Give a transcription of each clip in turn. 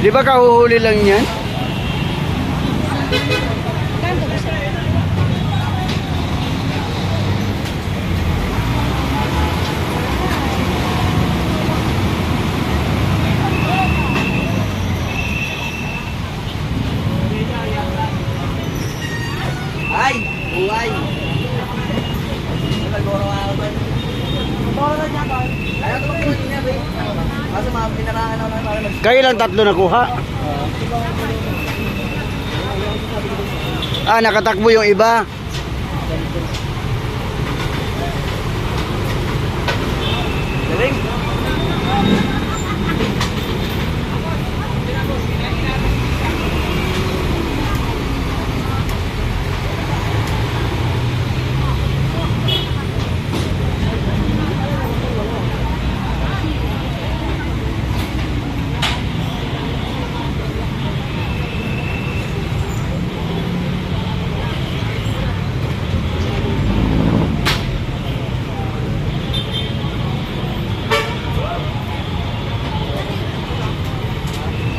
Di ba kahuhuli lang yan? Kanto ba siya? Ay! Buhay! Nagoro ako ba? Nagoro na niya ba? Ayaw ito mag-iwan niya ba? Kasi mga pinarahan ako na para mag- Kayo lang tatlo nakuha. Ah, nakatakbo yung iba. Galing!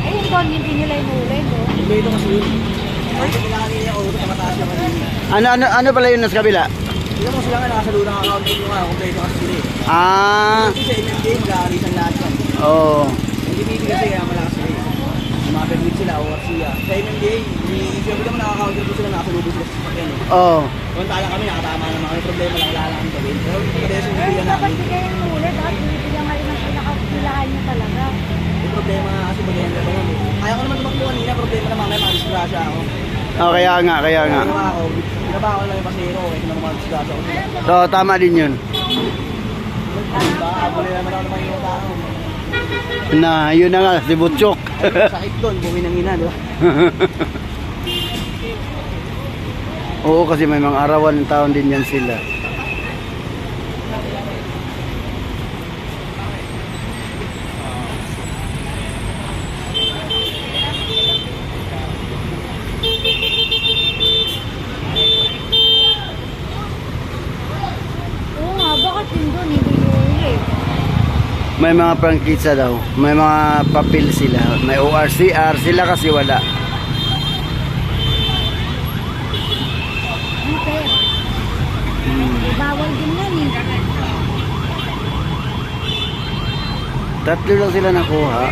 Ayun, Bon, hindi nila inuulay, no? Hindi ito kasi yun. Ay, kailangan niya yung sa mataas na kanina. Ano pala yun nasa kabila? Hindi mo sila nga nakasalunan ang account nyo nga, kompleto kasi sila eh. Ah, Kasi sa MMDA, mag-aarisan lahat yan. oh. Yung DPD kasi kaya malakas sila eh. Yung mga permit sila o siya. Sa MMDA, siyempre naman nakaka-counter po sila, nakasalubos sila sa sasakyan eh. Oh. Kung tala kami, nakatama naman kami, problema lang, wala lang kami gawin. Pero kasi yung Pero bigyan dapat namin, bigay yung inuulay, dapat binibigyan kayo ng pinakapilahan nyo talaga. yung problema nga kasi maganda ba yun eh. Kaya ko naman tumakbo kanina, problema na mamaya makadisgrasya ako. Oh, kaya nga. Kaya ako, binaba ko lang yung pasero, kaya naman makadisgrasya ako. So, tama din yun. Diba, abuli naman ako naman yung tao. Na, yun na nga, si Butchok. Ay, sakit doon, buwi ng ina, di ba? Oo, kasi may mga arawan ng taon din yan sila. Oo nga, bakit yun doon, hindi inuulay? May mga prangkisa daw. May mga papel sila. May ORCR sila kasi wala. Okay. Bawal din yan eh. Tatlo lang sila nakuha.